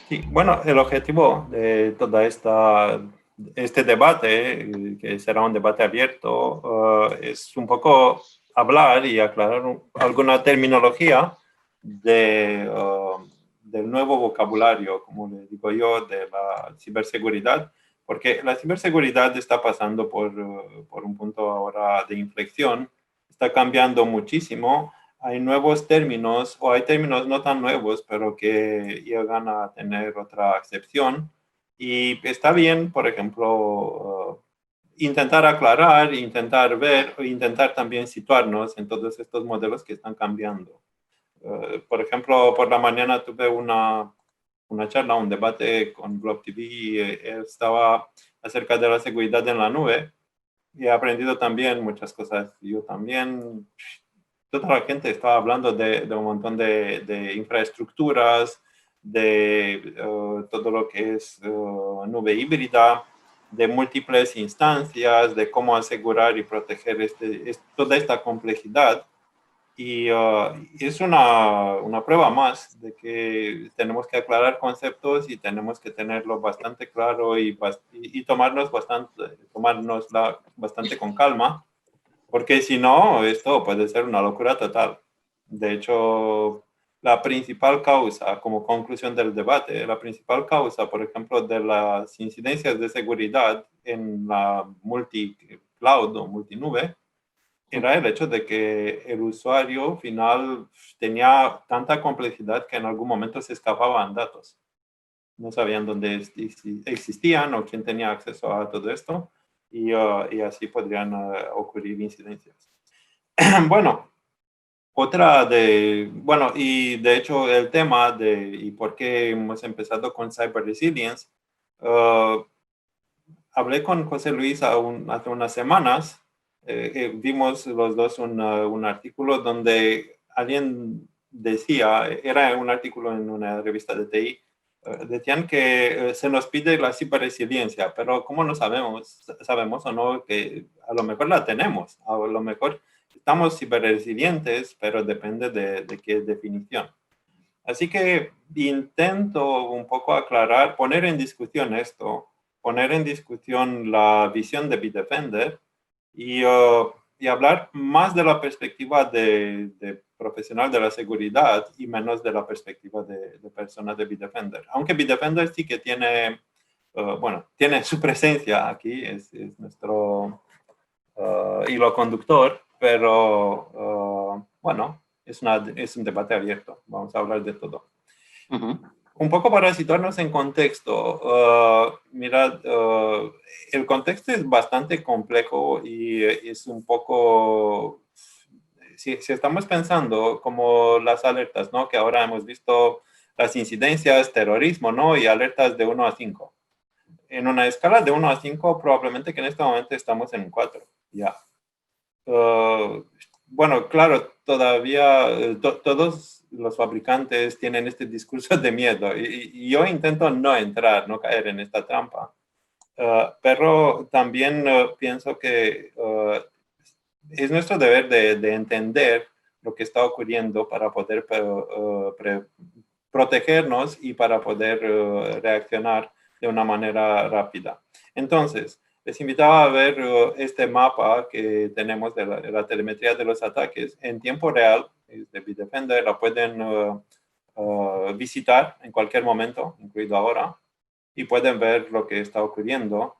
Sí, bueno, el objetivo de toda este debate, que será un debate abierto, es un poco hablar y aclarar alguna terminología del nuevo vocabulario, como le digo yo, de la ciberseguridad, porque la ciberseguridad está pasando por un punto ahora de inflexión, está cambiando muchísimo. Hay nuevos términos, o hay términos no tan nuevos, pero que llegan a tener otra acepción. Y está bien, por ejemplo, intentar aclarar, intentar ver, o intentar también situarnos en todos estos modelos que están cambiando. Por ejemplo, por la mañana tuve una charla, un debate con Globe TV, y estaba acerca de la seguridad en la nube, y he aprendido también muchas cosas. Yo también, toda la gente estaba hablando de un montón de infraestructuras, de todo lo que es nube híbrida, de múltiples instancias, de cómo asegurar y proteger toda esta complejidad. Y es una prueba más de que tenemos que aclarar conceptos y tenemos que tenerlo bastante claro y tomárnosla bastante con calma, porque si no, esto puede ser una locura total. De hecho, la principal causa, como conclusión del debate, la principal causa, por ejemplo, de las incidencias de seguridad en la multi-cloud o multinube, era el hecho de que el usuario final tenía tanta complejidad que en algún momento se escapaban datos. No sabían dónde existían o quién tenía acceso a todo esto, y así podrían ocurrir incidencias. Bueno, bueno, y de hecho el tema y por qué hemos empezado con Cyber Resilience, uh, hablé con José Luis hace unas semanas. Vimos los dos un artículo donde alguien decía, era un artículo en una revista de TI, decían que se nos pide la ciberresiliencia, pero ¿cómo no sabemos o no que a lo mejor la tenemos? A lo mejor estamos ciberresilientes, pero depende de qué definición. Así que intento un poco aclarar, poner en discusión esto, poner en discusión la visión de Bitdefender, y hablar más de la perspectiva de profesional de la seguridad y menos de la perspectiva de persona de Bitdefender. Aunque Bitdefender sí que tiene, bueno, tiene su presencia aquí, es nuestro hilo conductor, pero bueno, es un debate abierto. Vamos a hablar de todo. Ujú. Un poco para situarnos en contexto, mirad, el contexto es bastante complejo y es un poco, si estamos pensando como las alertas, ¿no? Que ahora hemos visto las incidencias, terrorismo, ¿no? Y alertas de 1 a 5. En una escala de 1 a 5, probablemente que en este momento estamos en 4, ya. Bueno, claro, todavía todos los fabricantes tienen este discurso de miedo, y yo intento no entrar, no caer en esta trampa. Pero también pienso que es nuestro deber de entender lo que está ocurriendo para poder protegernos y para poder reaccionar de una manera rápida. Entonces, les invitaba a ver este mapa que tenemos de la telemetría de los ataques en tiempo real, es de Bitdefender. La pueden visitar en cualquier momento, incluido ahora, y pueden ver lo que está ocurriendo.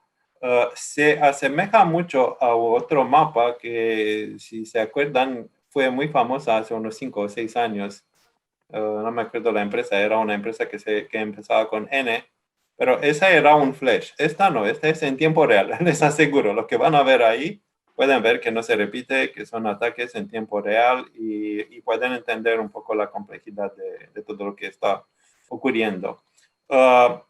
Se asemeja mucho a otro mapa que, si se acuerdan, fue muy famosa hace unos 5 o 6 años. No me acuerdo la empresa, era una empresa que empezaba con N, pero esa era un flash. Esta no, esta es en tiempo real, les aseguro. Lo que van a ver ahí, pueden ver que no se repite, que son ataques en tiempo real, y pueden entender un poco la complejidad de todo lo que está ocurriendo.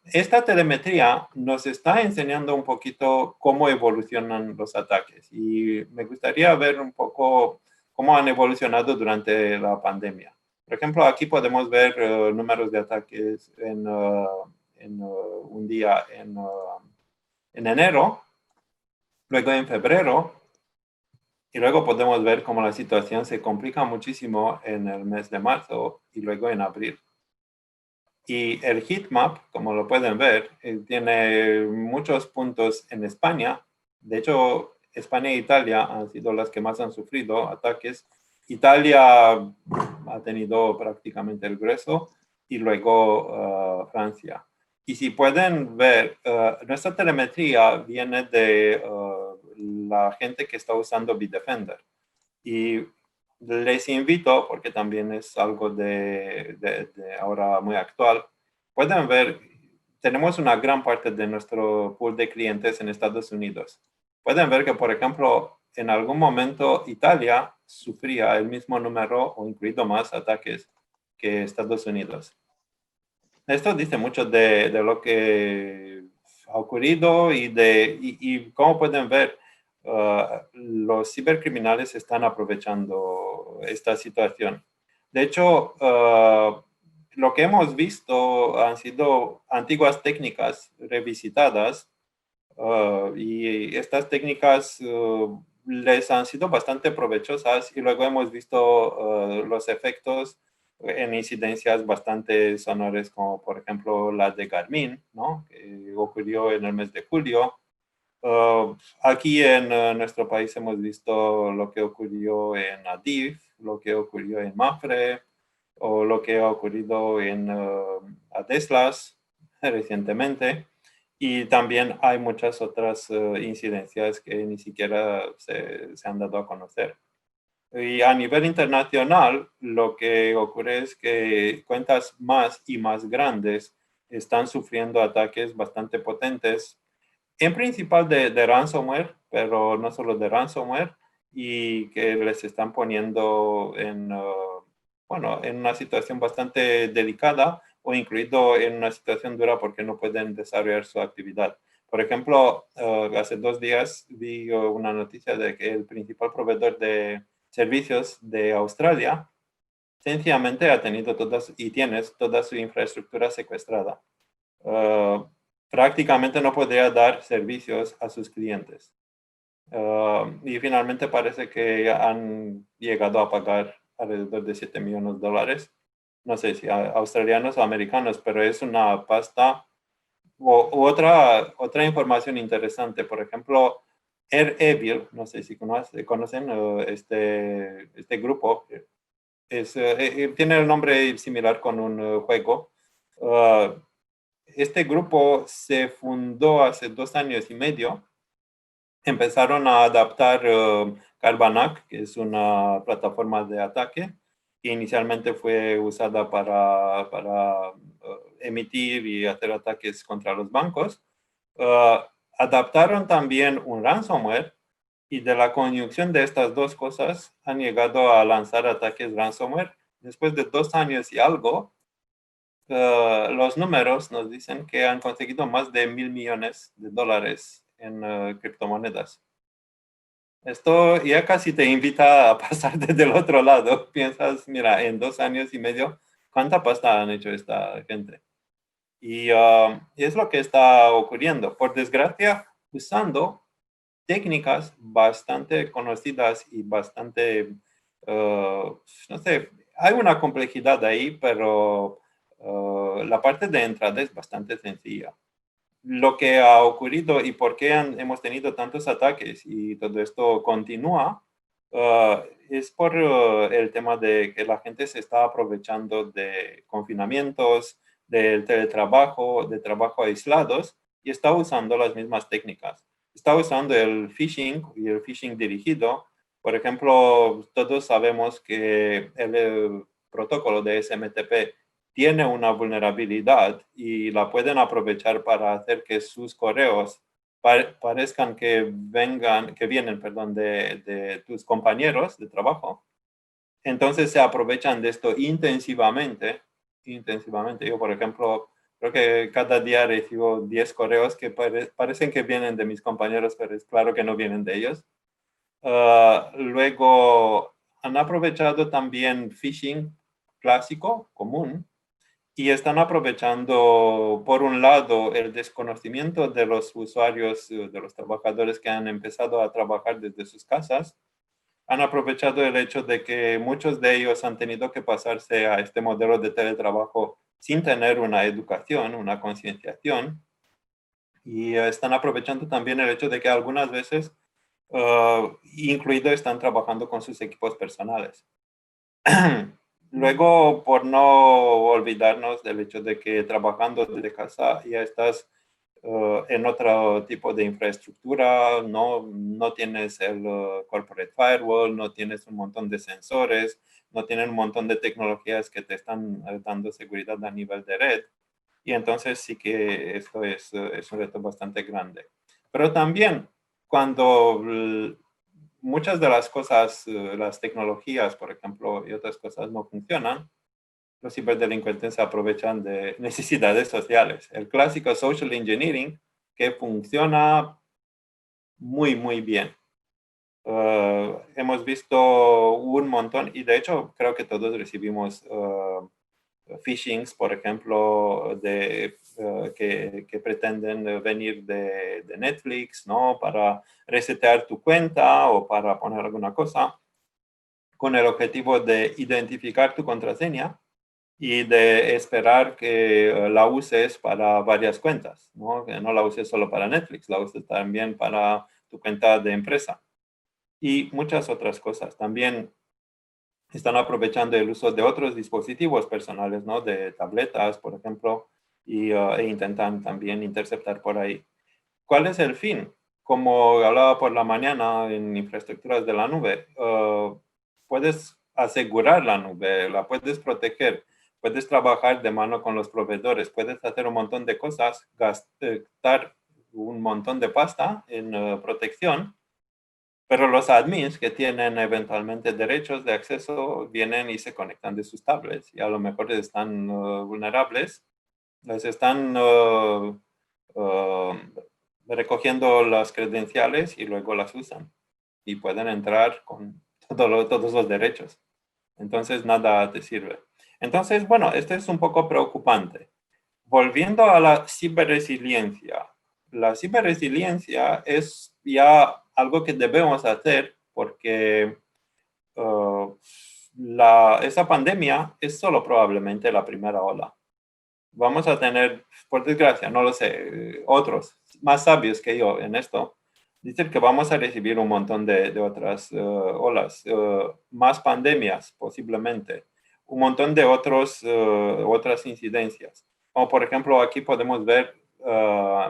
Esta telemetría nos está enseñando un poquito cómo evolucionan los ataques, y me gustaría ver un poco cómo han evolucionado durante la pandemia. Por ejemplo, aquí podemos ver números de ataques en un día en enero, luego en febrero, y luego podemos ver cómo la situación se complica muchísimo en el mes de marzo y luego en abril. Y el heatmap, como lo pueden ver, tiene muchos puntos en España. De hecho, España e Italia han sido las que más han sufrido ataques. Italia ha tenido prácticamente el grueso y luego Francia. Y si pueden ver, nuestra telemetría viene de la gente que está usando Bitdefender. Y les invito, porque también es algo de ahora muy actual, pueden ver, tenemos una gran parte de nuestro pool de clientes en Estados Unidos. Pueden ver que, por ejemplo, en algún momento Italia sufría el mismo número o incluido más ataques que Estados Unidos. Esto dice mucho de lo que ha ocurrido y cómo pueden ver, los cibercriminales están aprovechando esta situación. De hecho, lo que hemos visto han sido antiguas técnicas revisitadas, y estas técnicas les han sido bastante provechosas y luego hemos visto los efectos en incidencias bastante sonoras, como por ejemplo la de Garmin, ¿no? Que ocurrió en el mes de julio. Aquí en nuestro país hemos visto lo que ocurrió en Adif, lo que ocurrió en Mapfre, o lo que ha ocurrido en Adeslas recientemente. Y también hay muchas otras incidencias que ni siquiera se han dado a conocer. Y a nivel internacional, lo que ocurre es que cuentas más y más grandes están sufriendo ataques bastante potentes, en principal de ransomware, pero no solo de ransomware, y que les están poniendo en, bueno, en una situación bastante delicada o incluido en una situación dura porque no pueden desarrollar su actividad. Por ejemplo, hace 2 días vi una noticia de que el principal proveedor de servicios de Australia sencillamente ha tenido y tiene toda su infraestructura secuestrada. Prácticamente no podría dar servicios a sus clientes. Y finalmente parece que han llegado a pagar alrededor de $7 millones. No sé si australianos o americanos, pero es una pasta. Otra información interesante, por ejemplo, Air Evil, no sé si conocen este grupo, tiene el nombre similar con un juego. Este grupo se fundó hace 2 años y medio. Empezaron a adaptar Carbanak, que es una plataforma de ataque, que inicialmente fue usada para emitir y hacer ataques contra los bancos. Adaptaron también un ransomware y de la conjunción de estas dos cosas han llegado a lanzar ataques ransomware. Después de 2 años y algo, los números nos dicen que han conseguido más de $1,000 millones en criptomonedas. Esto ya casi te invita a pasar desde el otro lado. Piensas, mira, en 2 años y medio, ¿cuánta pasta han hecho esta gente? Y es lo que está ocurriendo. Por desgracia, usando técnicas bastante conocidas y bastante, no sé, hay una complejidad ahí, pero la parte de entrada es bastante sencilla. Lo que ha ocurrido y por qué hemos tenido tantos ataques y todo esto continúa, es por el tema de que la gente se está aprovechando de confinamientos, del teletrabajo, de trabajo aislados y está usando las mismas técnicas. Está usando el phishing y el phishing dirigido. Por ejemplo, todos sabemos que el protocolo de SMTP tiene una vulnerabilidad y la pueden aprovechar para hacer que sus correos parezcan que vienen, perdón, de tus compañeros de trabajo. Entonces se aprovechan de esto intensivamente. Yo, por ejemplo, creo que cada día recibo 10 correos que parecen que vienen de mis compañeros, pero es claro que no vienen de ellos. Luego han aprovechado también phishing clásico, común, y están aprovechando, por un lado, el desconocimiento de los usuarios, de los trabajadores que han empezado a trabajar desde sus casas. Han aprovechado el hecho de que muchos de ellos han tenido que pasarse a este modelo de teletrabajo sin tener una educación, una concienciación, y están aprovechando también el hecho de que algunas veces, incluido, están trabajando con sus equipos personales. Luego, por no olvidarnos del hecho de que trabajando desde casa ya estás en otro tipo de infraestructura, no tienes el corporate firewall, no tienes un montón de sensores, no tienes un montón de tecnologías que te están dando seguridad a nivel de red. Y entonces sí que esto es un reto bastante grande. Pero también cuando muchas de las cosas, las tecnologías, por ejemplo, y otras cosas no funcionan, los ciberdelincuentes se aprovechan de necesidades sociales. El clásico social engineering que funciona muy, muy bien. Hemos visto un montón, y de hecho creo que todos recibimos phishings, por ejemplo, que pretenden venir de Netflix, ¿no? Para resetear tu cuenta o para poner alguna cosa, con el objetivo de identificar tu contraseña y de esperar que la uses para varias cuentas, ¿no? Que no la uses solo para Netflix, la uses también para tu cuenta de empresa y muchas otras cosas. También están aprovechando el uso de otros dispositivos personales, ¿no? De tabletas, por ejemplo, e intentan también interceptar por ahí. ¿Cuál es el fin? Como hablaba por la mañana en infraestructuras de la nube, puedes asegurar la nube, la puedes proteger, puedes trabajar de mano con los proveedores, puedes hacer un montón de cosas, gastar un montón de pasta en protección, pero los admins que tienen eventualmente derechos de acceso vienen y se conectan de sus tablets y a lo mejor están vulnerables, les están recogiendo las credenciales y luego las usan y pueden entrar con todos los derechos. Entonces nada te sirve. Entonces, bueno, esto es un poco preocupante. Volviendo a la ciberresiliencia. La ciberresiliencia es ya algo que debemos hacer porque esa pandemia es solo probablemente la primera ola. Vamos a tener, por desgracia, no lo sé, otros más sabios que yo en esto, dicen que vamos a recibir un montón de otras olas, más pandemias posiblemente, un montón de otras incidencias. Como por ejemplo, aquí podemos ver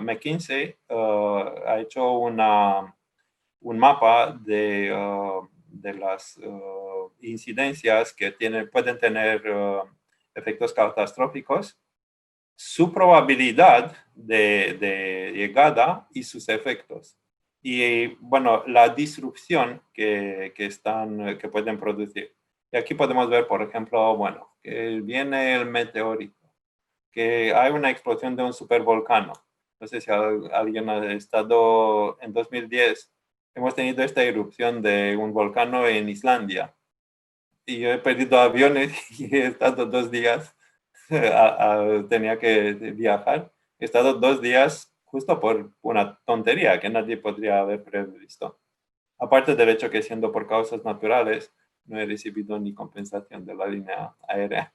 McKinsey ha hecho un mapa de las incidencias que pueden tener efectos catastróficos, su probabilidad de llegada y sus efectos. Y bueno, la disrupción que pueden producir. Y aquí podemos ver, por ejemplo, bueno, que viene el meteorito, que hay una explosión de un supervolcán. No sé si alguien ha estado en 2010. Hemos tenido esta erupción de un volcán en Islandia. Y yo he perdido aviones y he estado 2 días, tenía que viajar. He estado 2 días justo por una tontería que nadie podría haber previsto. Aparte del hecho que siendo por causas naturales, no he recibido ni compensación de la línea aérea,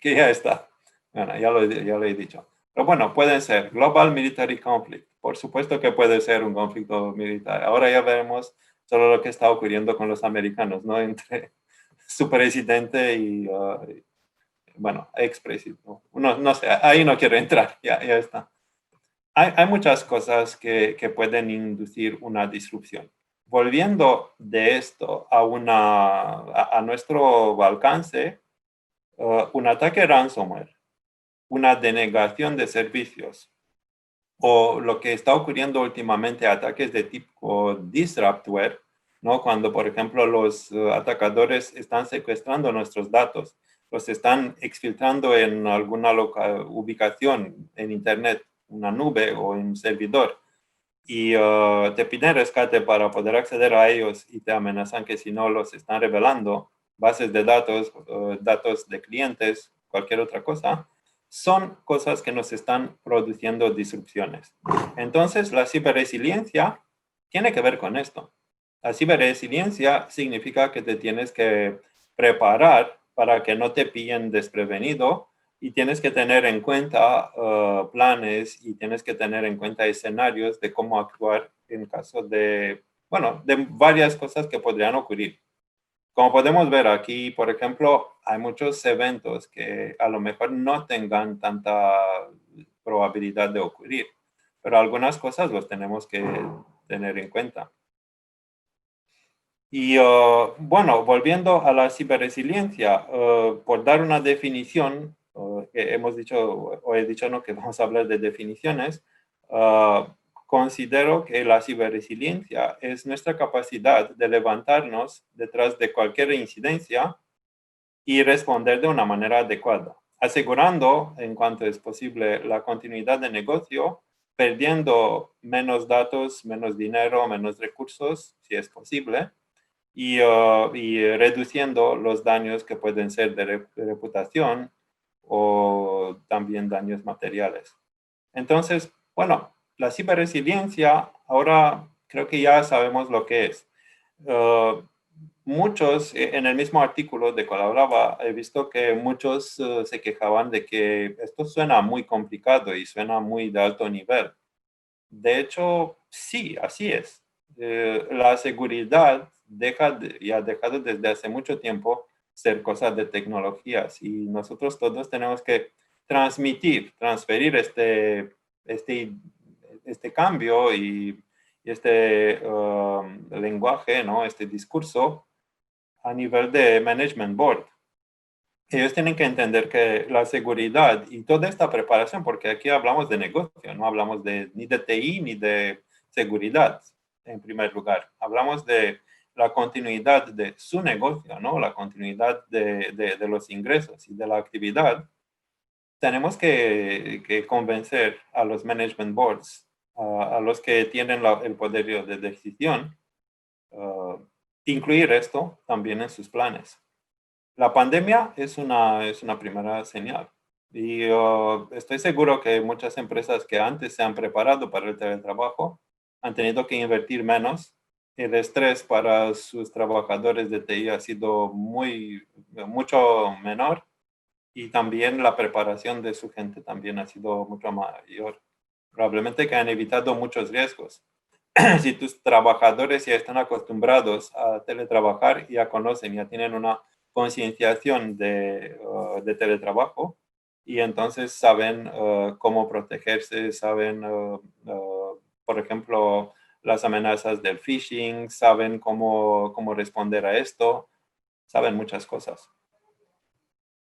que ya está. Bueno, ya lo he dicho. Pero bueno, pueden ser Global Military Conflict. Por supuesto que puede ser un conflicto militar. Ahora ya veremos solo lo que está ocurriendo con los americanos, ¿no? Entre su presidente y, bueno, expresidente. No sé, ahí no quiero entrar, ya está. Hay muchas cosas que pueden inducir una disrupción. Volviendo de esto a nuestro alcance, un ataque ransomware, una denegación de servicios o lo que está ocurriendo últimamente, ataques de tipo disruptware, ¿no? Cuando, por ejemplo, los atacadores están secuestrando nuestros datos, los están exfiltrando en alguna ubicación en Internet, una nube o un servidor, y te piden rescate para poder acceder a ellos y te amenazan que si no los están revelando, bases de datos, datos de clientes, cualquier otra cosa, son cosas que nos están produciendo disrupciones. Entonces, la ciberresiliencia tiene que ver con esto. La ciberresiliencia significa que te tienes que preparar para que no te pillen desprevenido y tienes que tener en cuenta planes y tienes que tener en cuenta escenarios de cómo actuar en caso de, bueno, de varias cosas que podrían ocurrir. Como podemos ver aquí, por ejemplo, hay muchos eventos que a lo mejor no tengan tanta probabilidad de ocurrir, pero algunas cosas los tenemos que tener en cuenta. Y bueno, volviendo a la ciberresiliencia, por dar una definición, que hemos dicho, o he dicho no, que vamos a hablar de definiciones, considero que la ciberresiliencia es nuestra capacidad de levantarnos detrás de cualquier incidencia y responder de una manera adecuada, asegurando, en cuanto es posible, la continuidad de negocio, perdiendo menos datos, menos dinero, menos recursos, si es posible, y reduciendo los daños que pueden ser de reputación o también daños materiales. Entonces, bueno, la ciberresiliencia, ahora creo que ya sabemos lo que es. Muchos, en el mismo artículo de cual hablaba, he visto que muchos se quejaban de que esto suena muy complicado y suena muy de alto nivel. De hecho, sí, así es. La seguridad y ha dejado desde hace mucho tiempo ser cosas de tecnologías y nosotros todos tenemos que transferir este, este cambio y este lenguaje, ¿no? Este discurso a nivel de management board. Ellos tienen que entender que la seguridad y toda esta preparación, porque aquí hablamos de negocio, no hablamos ni de TI ni de seguridad, en primer lugar. Hablamos de la continuidad de su negocio, ¿no? La continuidad de los ingresos y de la actividad. Tenemos que convencer a los management boards, a los que tienen el poder de decisión, incluir esto también en sus planes. La pandemia es una primera señal y estoy seguro que muchas empresas que antes se han preparado para el teletrabajo han tenido que invertir menos. El estrés para sus trabajadores de TI ha sido mucho menor y también la preparación de su gente también ha sido mucho mayor. Probablemente que han evitado muchos riesgos. Si tus trabajadores ya están acostumbrados a teletrabajar, ya conocen, ya tienen una concienciación de teletrabajo y entonces saben cómo protegerse, saben, por ejemplo, las amenazas del phishing, saben cómo responder a esto, saben muchas cosas.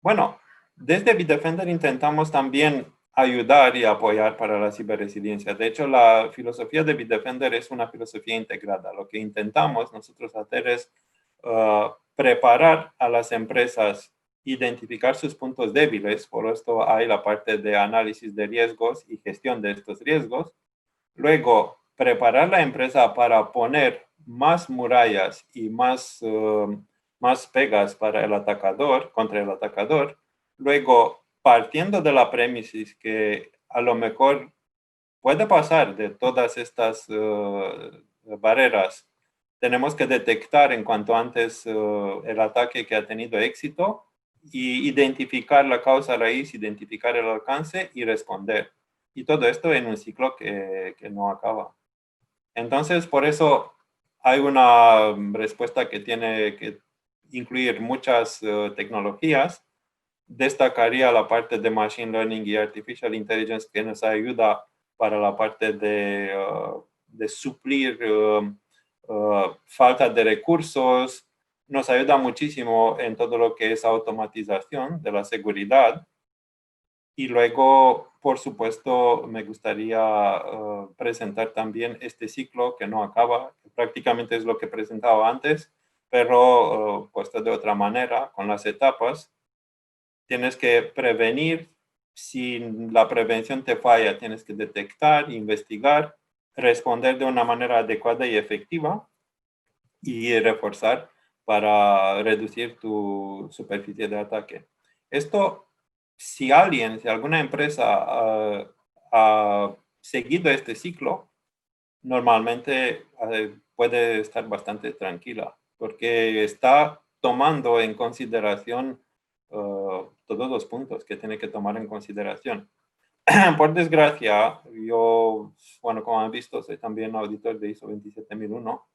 Bueno, desde Bitdefender intentamos también ayudar y apoyar para la ciberresiliencia. De hecho, la filosofía de Bitdefender es una filosofía integrada. Lo que intentamos nosotros hacer es preparar a las empresas, identificar sus puntos débiles. Por esto hay la parte de análisis de riesgos y gestión de estos riesgos. Luego, preparar la empresa para poner más murallas y más pegas para el atacador, contra el atacador. Luego, partiendo de la premisa que a lo mejor puede pasar de todas estas barreras, tenemos que detectar en cuanto antes el ataque que ha tenido éxito y identificar la causa raíz, identificar el alcance y responder. Y todo esto en un ciclo que no acaba. Entonces, por eso hay una respuesta que tiene que incluir muchas tecnologías. Destacaría la parte de Machine Learning y Artificial Intelligence que nos ayuda para la parte de suplir falta de recursos. Nos ayuda muchísimo en todo lo que es automatización de la seguridad. Y luego, por supuesto, me gustaría presentar también este ciclo que no acaba, que prácticamente es lo que presentaba antes, pero puesto de otra manera, con las etapas. Tienes que prevenir. Si la prevención te falla, tienes que detectar, investigar, responder de una manera adecuada y efectiva y reforzar para reducir tu superficie de ataque. Esto, si alguna empresa ha seguido este ciclo, normalmente puede estar bastante tranquila porque está tomando en consideración todos los puntos que tiene que tomar en consideración. Por desgracia, yo, bueno, como han visto, soy también auditor de ISO 27001.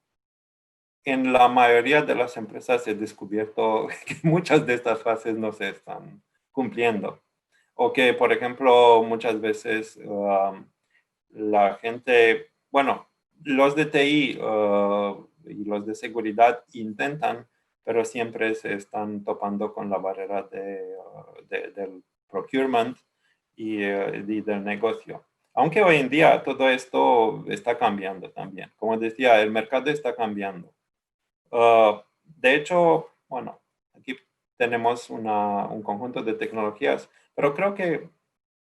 En la mayoría de las empresas he descubierto que muchas de estas fases no se están cumpliendo. O que, por ejemplo, muchas veces la gente, bueno, los de TI y los de seguridad intentan, pero siempre se están topando con la barrera del procurement y del negocio. Aunque hoy en día todo esto está cambiando también. Como decía, el mercado está cambiando. De hecho, bueno, aquí tenemos un conjunto de tecnologías, pero creo que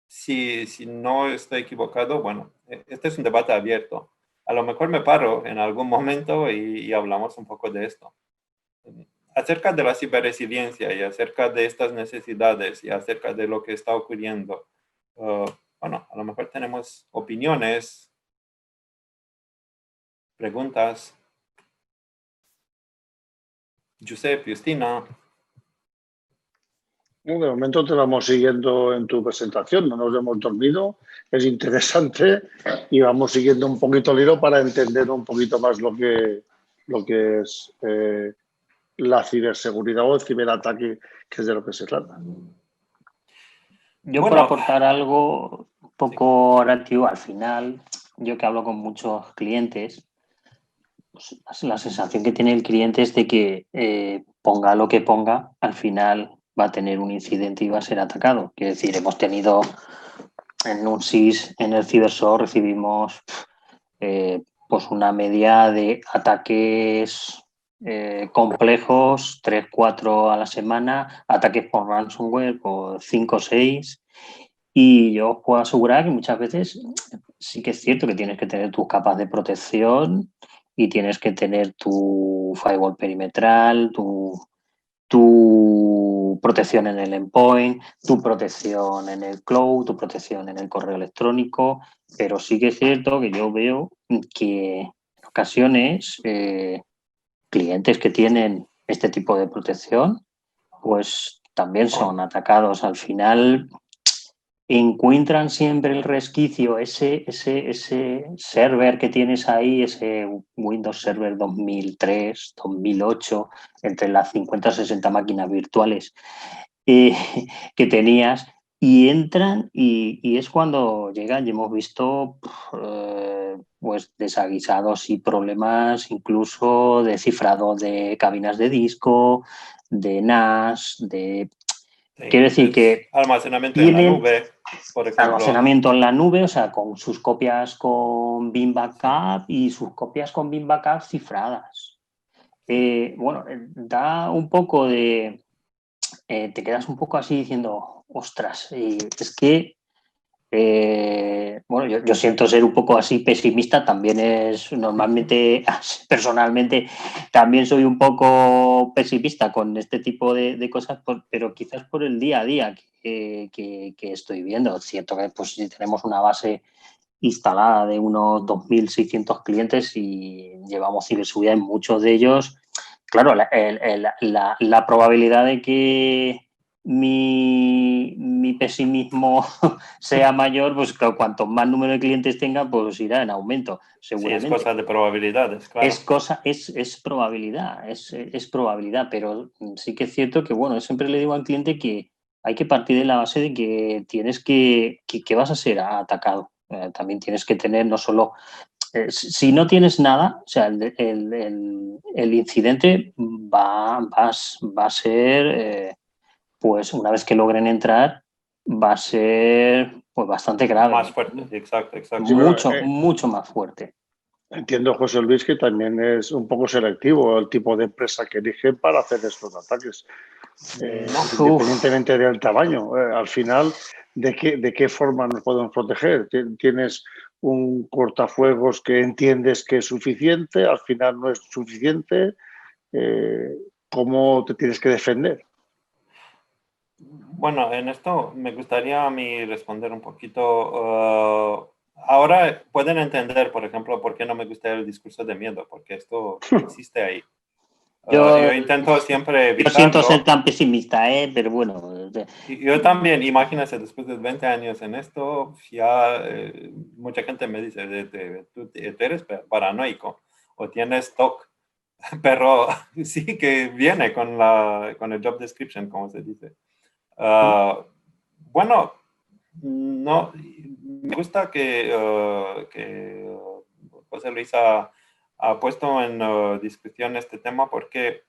si no estoy equivocado, bueno, este es un debate abierto. A lo mejor me paro en algún momento y hablamos un poco de esto. Acerca de la ciberresiliencia y acerca de estas necesidades y acerca de lo que está ocurriendo. Bueno, a lo mejor tenemos opiniones, preguntas. Giuseppe, Justina. De momento te vamos siguiendo en tu presentación, no nos hemos dormido, es interesante y vamos siguiendo un poquito el hilo para entender un poquito más lo que es la ciberseguridad o el ciberataque, que es de lo que se trata. Yo por aportar algo un poco relativo, al final, yo que hablo con muchos clientes, pues la sensación que tiene el cliente es de que ponga lo que ponga, al final va a tener un incidente y va a ser atacado. Quiero decir, hemos tenido en un SIS, en el CiberSOC, recibimos pues una media de ataques complejos, 3, 4 a la semana, ataques por ransomware, por 5 o 6. Y yo os puedo asegurar que muchas veces sí que es cierto que tienes que tener tus capas de protección y tienes que tener tu firewall perimetral, tu protección en el endpoint, tu protección en el cloud, tu protección en el correo electrónico, pero sí que es cierto que yo veo que en ocasiones clientes que tienen este tipo de protección, pues también son atacados. Al final encuentran siempre el resquicio, ese server que tienes ahí, ese Windows Server 2003, 2008, entre las 50 o 60 máquinas virtuales que tenías, y entran y es cuando llegan y hemos visto pues desaguisados y problemas incluso de cifrado de cabinas de disco, de NAS, de... Sí, Quiero decir que almacenamiento en la nube, por ejemplo. Almacenamiento en la nube, o sea, con sus copias con Bin Backup y sus copias con Bin Backup cifradas. Bueno, da un poco de... te quedas un poco así diciendo, ostras, es que bueno, yo siento ser un poco así pesimista, también es normalmente, personalmente, también soy un poco pesimista con este tipo de cosas, pero quizás por el día a día que estoy viendo. Es cierto que pues, si tenemos una base instalada de unos 2.600 clientes y llevamos ciberseguridad en muchos de ellos, claro, la probabilidad de que mi pesimismo sea mayor, pues claro, cuanto más número de clientes tenga, pues irá en aumento, seguramente. Sí, es cosa de probabilidades, claro. Es probabilidad, es probabilidad, pero sí que es cierto que, bueno, yo siempre le digo al cliente que hay que partir de la base de que tienes que vas a ser atacado. También tienes que tener no solo... si no tienes nada, o sea, el incidente va a ser... pues una vez que logren entrar, va a ser pues bastante grave. Más fuerte, exacto. Mucho más fuerte. Entiendo, José Luis, que también es un poco selectivo el tipo de empresa que eligen para hacer estos ataques, independientemente del tamaño. Al final, ¿de qué forma nos podemos proteger? ¿Tienes un cortafuegos que entiendes que es suficiente? ¿Al final no es suficiente? ¿Cómo te tienes que defender? Bueno, en esto me gustaría a mí responder un poquito. Ahora pueden entender, por ejemplo, por qué no me gusta el discurso de miedo, porque esto existe ahí. Yo intento siempre evitarlo. Yo siento ser tan pesimista, pero bueno. Yo también, imagínate, después de 20 años en esto, ya mucha gente me dice, tú eres paranoico o tienes TOC, pero sí que viene con el job description, como se dice. Bueno, no, me gusta que José Luis ha puesto en discusión este tema porque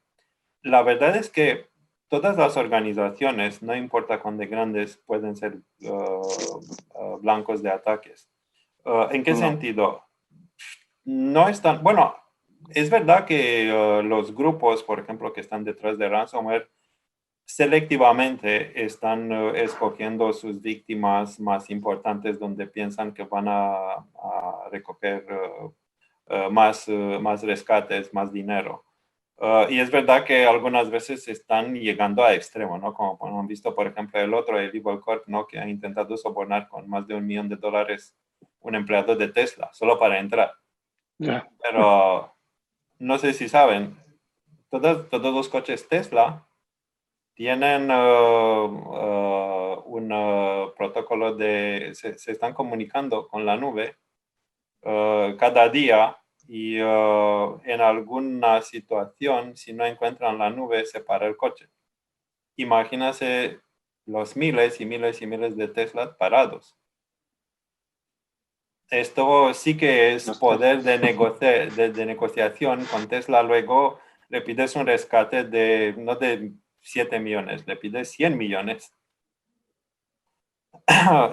la verdad es que todas las organizaciones, no importa cuán de grandes, pueden ser blancos de ataques. ¿En qué sentido? No están, bueno, es verdad que los grupos, por ejemplo, que están detrás de ransomware, selectivamente están escogiendo sus víctimas más importantes donde piensan que van a recoger más rescates, más dinero. Y es verdad que algunas veces están llegando a extremo, ¿no? Como han visto, por ejemplo, el Evil Corp, ¿no? Que ha intentado sobornar con más de $1 millón un empleado de Tesla, solo para entrar. Yeah. Pero no sé si saben, todos los coches Tesla tienen un protocolo se están comunicando con la nube cada día y en alguna situación, si no encuentran la nube, se para el coche. Imagínense los miles y miles y miles de Tesla parados. Esto sí que es poder de negociación con Tesla. Luego le pides un rescate no de 7 millones, le pides 100 millones.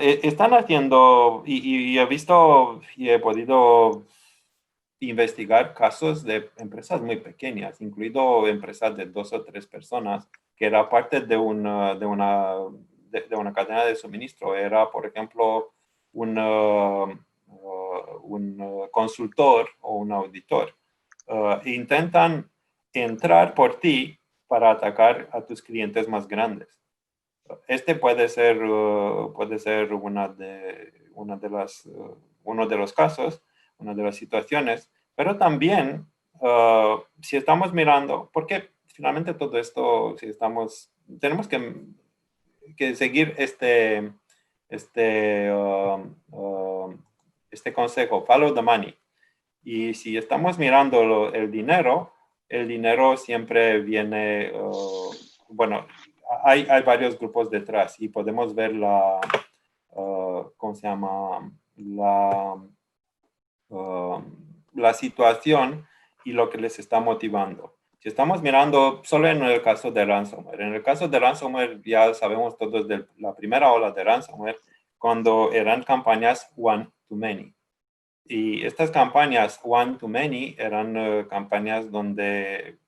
Están haciendo, y he visto y he podido investigar casos de empresas muy pequeñas, incluido empresas de 2 o 3 personas, que era parte de una cadena de suministro. Era, por ejemplo, un consultor o un auditor. Intentan entrar por ti para atacar a tus clientes más grandes. Este puede ser uno de los casos, una de las situaciones, pero también si estamos mirando, porque finalmente todo esto, tenemos que seguir este consejo, follow the money. Y si estamos mirando el dinero siempre viene, bueno, hay varios grupos detrás y podemos ver ¿cómo se llama? La situación y lo que les está motivando. Si estamos mirando solo en el caso de ransomware, en el caso de ransomware ya sabemos todos de la primera ola de ransomware, cuando eran campañas one to many. Y estas campañas one to many eran campañas donde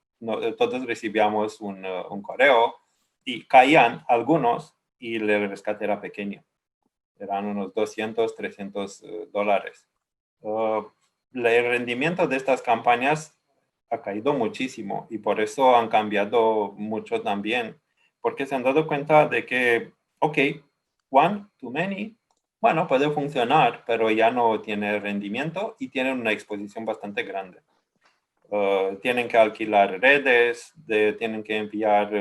todos recibíamos un correo y caían algunos y el rescate era pequeño. Eran unos $200, $300. El rendimiento de estas campañas ha caído muchísimo y por eso han cambiado mucho también, porque se han dado cuenta de que, ok, one to many, bueno, puede funcionar, pero ya no tiene rendimiento y tienen una exposición bastante grande. Tienen que alquilar redes, tienen que enviar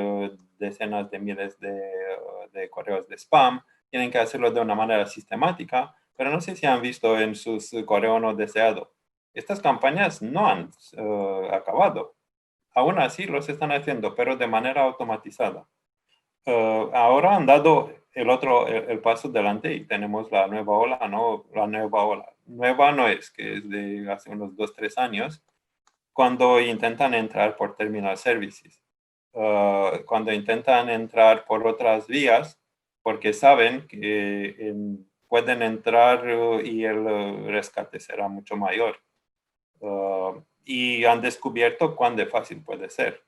decenas de miles de correos de spam, tienen que hacerlo de una manera sistemática, pero no sé si han visto en sus correos no deseados. Estas campañas no han acabado. Aún así los están haciendo, pero de manera automatizada. Ahora han dado el paso adelante y tenemos la nueva ola, ¿no? La nueva ola. Nueva no es, que es de hace unos 2, 3 años, cuando intentan entrar por terminal services. Cuando intentan entrar por otras vías, porque saben que pueden entrar y el rescate será mucho mayor. Y han descubierto cuán de fácil puede ser.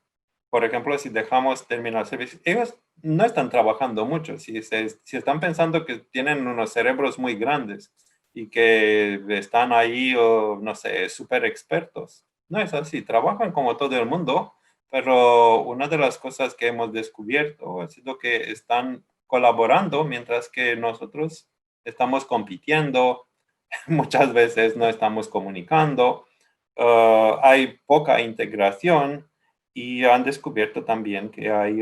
Por ejemplo, si dejamos terminal services, ellos no están trabajando mucho. Si están pensando que tienen unos cerebros muy grandes y que están ahí, no sé, súper expertos. No es así. Trabajan como todo el mundo, pero una de las cosas que hemos descubierto ha sido que están colaborando mientras que nosotros estamos compitiendo. Muchas veces no estamos comunicando. Hay poca integración y han descubierto también que hay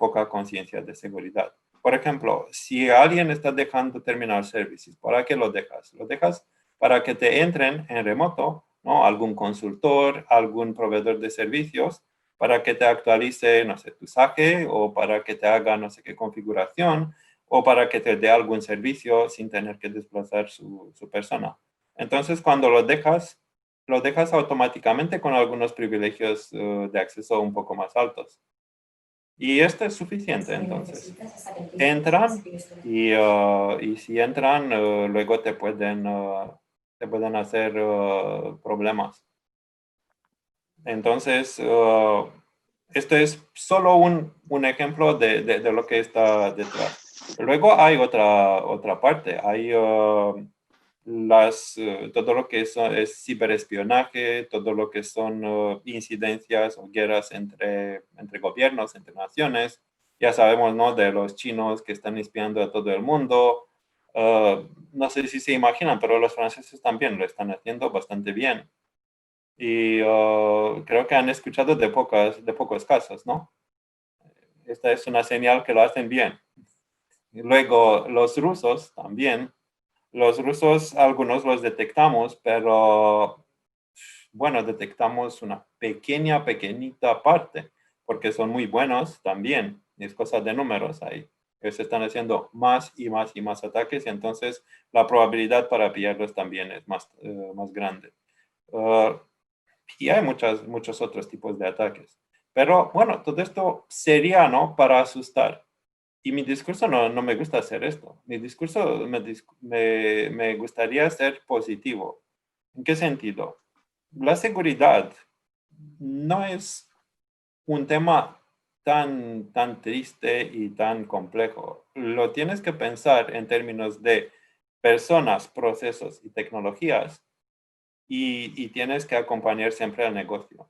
poca conciencia de seguridad. Por ejemplo, si alguien está dejando terminal services, ¿para qué lo dejas? Lo dejas para que te entren en remoto, ¿no? Algún consultor, algún proveedor de servicios, para que te actualice, no sé, tu SAGE, o para que te haga no sé qué configuración, o para que te dé algún servicio sin tener que desplazar su persona. Entonces, cuando lo dejas automáticamente con algunos privilegios de acceso un poco más altos. Y esto es suficiente, entonces. Entran y si entran, luego te pueden hacer problemas. Entonces, esto es solo un ejemplo de lo que está detrás. Luego hay otra parte. Hay todo lo que es ciberespionaje, todo lo que son incidencias o guerras entre gobiernos, entre naciones. Ya sabemos, ¿no?, de los chinos que están espiando a todo el mundo. No sé si se imaginan, pero los franceses también lo están haciendo bastante bien. Y creo que han escuchado de pocos casos, ¿no? Esta es una señal que lo hacen bien. Y luego los rusos también. Los rusos, algunos los detectamos, pero bueno, detectamos una pequeñita parte, porque son muy buenos también. Es cosa de números ahí. Ellos están haciendo más y más ataques, y entonces la probabilidad para pillarlos también es más grande. Y hay muchos otros tipos de ataques. Pero bueno, todo esto sería, ¿no?, para asustar. Y mi discurso no me gusta hacer esto. Mi discurso me gustaría ser positivo. ¿En qué sentido? La seguridad no es un tema tan triste y tan complejo. Lo tienes que pensar en términos de personas, procesos y tecnologías, y tienes que acompañar siempre al negocio.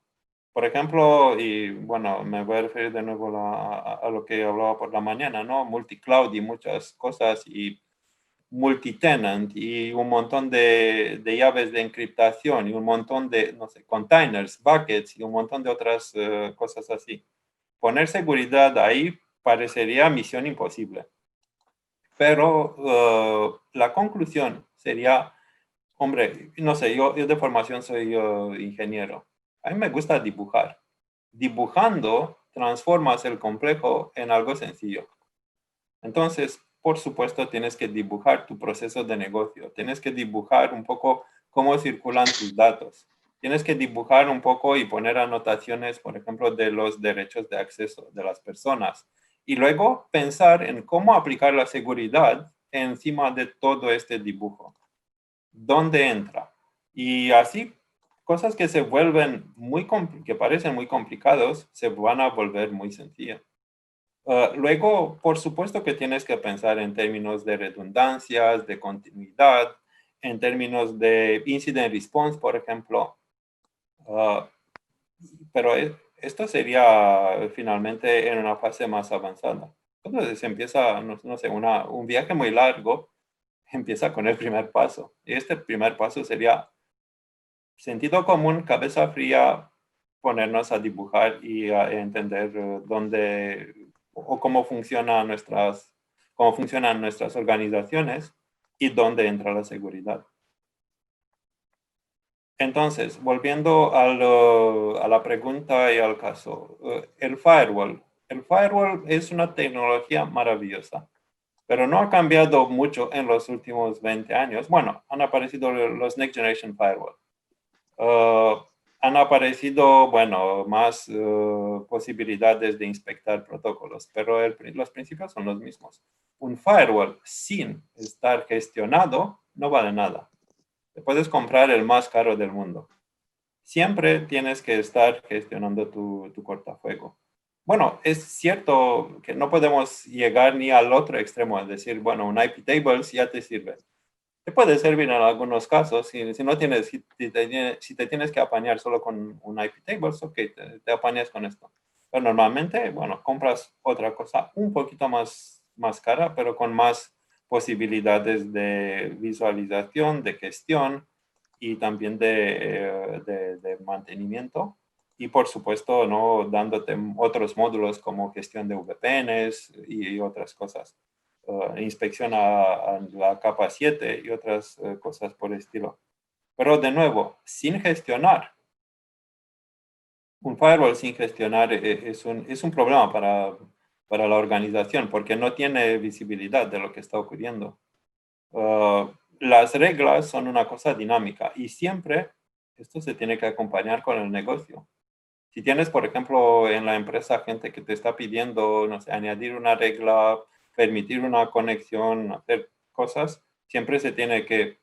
Por ejemplo, y bueno, me voy a referir de nuevo a lo que hablaba por la mañana, ¿no? Multicloud y muchas cosas, y multitenant, y un montón de llaves de encriptación, y un montón de, no sé, containers, buckets, y un montón de otras cosas así. Poner seguridad ahí parecería misión imposible. Pero la conclusión sería, hombre, no sé, yo de formación soy ingeniero. A mí me gusta dibujar. Dibujando, transformas el complejo en algo sencillo. Entonces, por supuesto, tienes que dibujar tu proceso de negocio. Tienes que dibujar un poco cómo circulan tus datos. Tienes que dibujar un poco y poner anotaciones, por ejemplo, de los derechos de acceso de las personas. Y luego pensar en cómo aplicar la seguridad encima de todo este dibujo. ¿Dónde entra? Y así, cosas que se vuelven que parecen muy complicados, se van a volver muy sencillas. Luego, por supuesto que tienes que pensar en términos de redundancias, de continuidad, en términos de incident response, por ejemplo. Pero esto sería finalmente en una fase más avanzada. Entonces empieza, no sé, un viaje muy largo, empieza con el primer paso. Y este primer paso sería sentido común, cabeza fría, ponernos a dibujar y a entender dónde o cómo funcionan nuestras organizaciones y dónde entra la seguridad. Entonces, volviendo a la pregunta y al caso, el firewall. El firewall es una tecnología maravillosa, pero no ha cambiado mucho en los últimos 20 años. Bueno, han aparecido los Next Generation Firewall. Han aparecido, bueno, más posibilidades de inspectar protocolos, pero los principios son los mismos. Un firewall sin estar gestionado no vale nada. Te puedes comprar el más caro del mundo. Siempre tienes que estar gestionando tu cortafuego. Bueno, es cierto que no podemos llegar ni al otro extremo, es decir, bueno, un IP tables ya te sirve. Te puede servir en algunos casos, si te tienes que apañar solo con un IP tables, ok, te apañas con esto. Pero normalmente, bueno, compras otra cosa un poquito más cara, pero con más posibilidades de visualización, de gestión y también de mantenimiento. Y por supuesto, ¿no? Dándote otros módulos como gestión de VPNs y otras cosas. Inspección a la capa 7 y otras cosas por el estilo. Pero de nuevo, sin gestionar. Un firewall sin gestionar es un problema para la organización porque no tiene visibilidad de lo que está ocurriendo. Las reglas son una cosa dinámica y siempre esto se tiene que acompañar con el negocio. Si tienes, por ejemplo, en la empresa gente que te está pidiendo, no sé, añadir una regla, permitir una conexión, hacer cosas, siempre se tiene que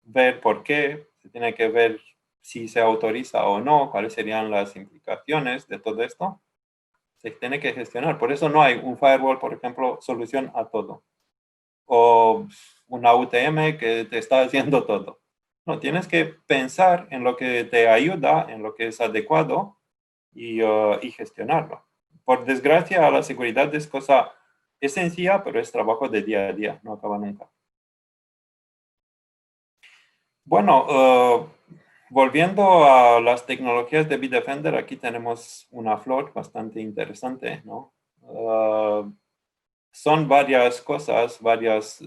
ver por qué, se tiene que ver si se autoriza o no, cuáles serían las implicaciones de todo esto. Se tiene que gestionar. Por eso no hay un firewall, por ejemplo, solución a todo. O una UTM que te está haciendo todo. No, tienes que pensar en lo que te ayuda, en lo que es adecuado y gestionarlo. Por desgracia, la seguridad es cosa sencilla, pero es trabajo de día a día, no acaba nunca. Bueno, volviendo a las tecnologías de Bitdefender, aquí tenemos una flor bastante interesante, ¿no? Son varias cosas, varias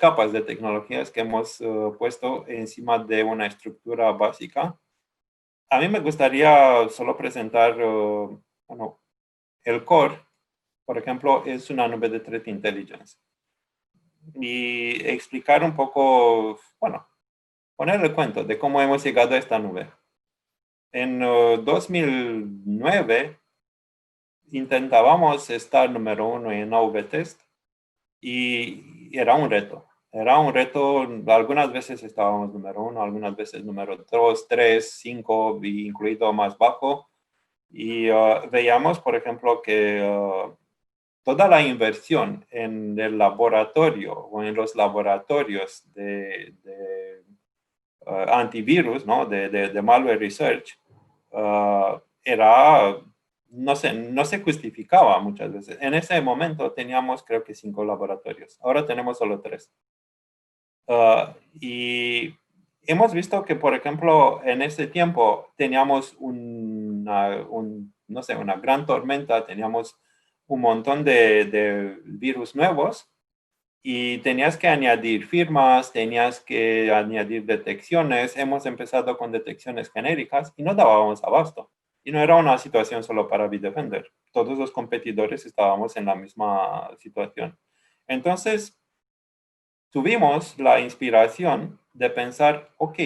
capas de tecnologías que hemos puesto encima de una estructura básica. A mí me gustaría solo presentar, bueno, el core, por ejemplo, es una nube de Threat Intelligence. Y explicar un poco, bueno, ponerle cuento de cómo hemos llegado a esta nube. En 2009 intentábamos estar número 1 en AV-Test y era un reto. Era un reto, algunas veces estábamos número 1, algunas veces número 2, 3, 5, incluido más bajo. Y veíamos, por ejemplo, que toda la inversión en el laboratorio o en los laboratorios de antivirus, ¿no? de malware research, era, no se justificaba muchas veces. En ese momento teníamos creo que 5 laboratorios. Ahora tenemos solo 3. Y hemos visto que, por ejemplo, en ese tiempo teníamos no sé, una gran tormenta, teníamos un montón de virus nuevos y tenías que añadir firmas, tenías que añadir detecciones. Hemos empezado con detecciones genéricas y no dábamos abasto. Y no era una situación solo para Bitdefender. Todos los competidores estábamos en la misma situación. Entonces, tuvimos la inspiración de pensar, ok,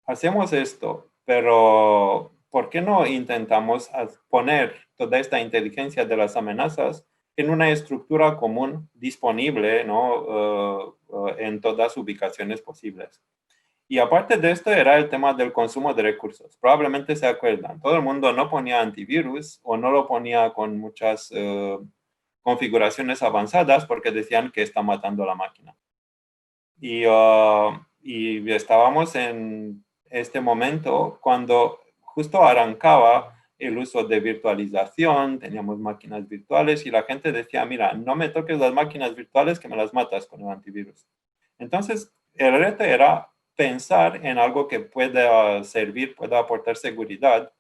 hacemos esto, pero ¿por qué no intentamos poner toda esta inteligencia de las amenazas en una estructura común disponible, ¿no? En todas ubicaciones posibles? Y aparte de esto era el tema del consumo de recursos. Probablemente se acuerdan, todo el mundo no ponía antivirus o no lo ponía con muchas configuraciones avanzadas porque decían que está matando a la máquina. Y estábamos en este momento cuando justo arrancaba el uso de virtualización, teníamos máquinas virtuales y la gente decía, mira, no me toques las máquinas virtuales que me las matas con el antivirus. Entonces, el reto era pensar en algo que pueda servir, pueda aportar seguridad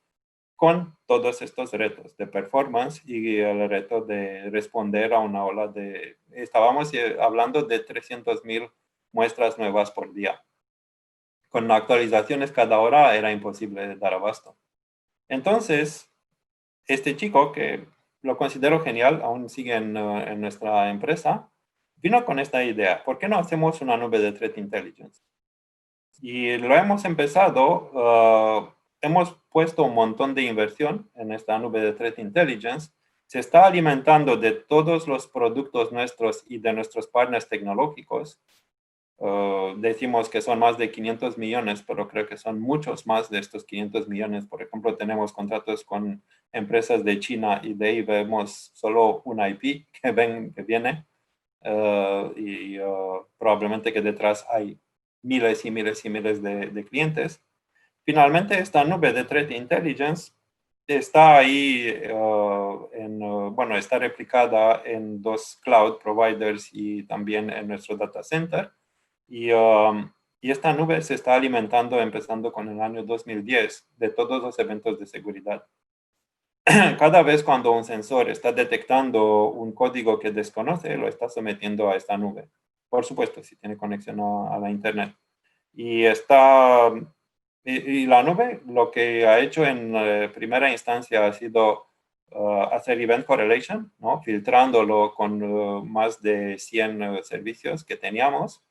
con todos estos retos de performance y el reto de responder a una ola de... Estábamos hablando de 300,000 muestras nuevas por día. Con actualizaciones cada hora era imposible dar abasto. Entonces, este chico, que lo considero genial, aún sigue en nuestra empresa, vino con esta idea. ¿Por qué no hacemos una nube de Threat Intelligence? Y lo hemos empezado, hemos puesto un montón de inversión en esta nube de Threat Intelligence. Se está alimentando de todos los productos nuestros y de nuestros partners tecnológicos. Decimos que son más de 500 millones, pero creo que son muchos más de estos 500 millones. Por ejemplo, tenemos contratos con empresas de China y de ahí vemos solo un IP que viene y probablemente que detrás hay miles y miles y miles de clientes. Finalmente, esta nube de Threat Intelligence está ahí, bueno, está replicada en 2 cloud providers y también en nuestro data center. Y Y esta nube se está alimentando, empezando con el año 2010, de todos los eventos de seguridad. Cada vez cuando un sensor está detectando un código que desconoce, lo está sometiendo a esta nube. Por supuesto, si tiene conexión a la Internet. Y la nube lo que ha hecho en primera instancia ha sido hacer event correlation, ¿no? Filtrándolo con más de 100 servicios que teníamos,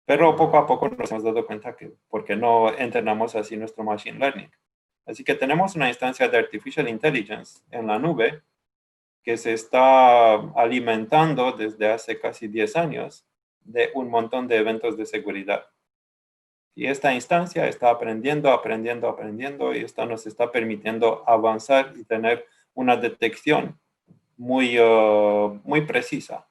pero poco a poco nos hemos dado cuenta que porque no entrenamos así nuestro machine learning. Así que tenemos una instancia de artificial intelligence en la nube que se está alimentando desde hace casi 10 años de un montón de eventos de seguridad. Y esta instancia está aprendiendo, y esto nos está permitiendo avanzar y tener una detección muy precisa.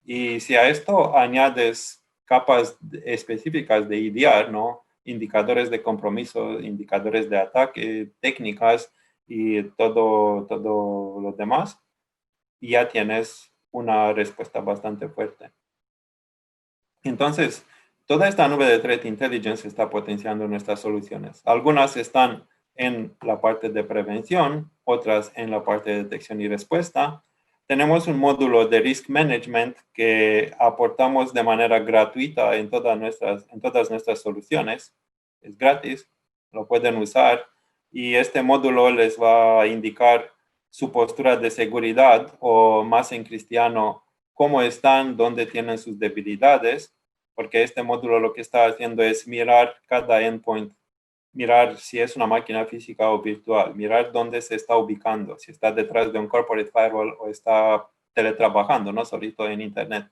Y si a esto añades capas específicas de EDR, ¿no? Indicadores de compromiso, indicadores de ataque, técnicas y todo lo demás, ya tienes una respuesta bastante fuerte. Entonces, toda esta nube de Threat Intelligence está potenciando nuestras soluciones. Algunas están en la parte de prevención, otras en la parte de detección y respuesta. Tenemos un módulo de Risk Management que aportamos de manera gratuita en todas nuestras soluciones. Es gratis, lo pueden usar y este módulo les va a indicar su postura de seguridad o más en cristiano, cómo están, dónde tienen sus debilidades, porque este módulo lo que está haciendo es mirar cada endpoint, mirar si es una máquina física o virtual, mirar dónde se está ubicando, si está detrás de un corporate firewall o está teletrabajando, ¿no? Solito en Internet.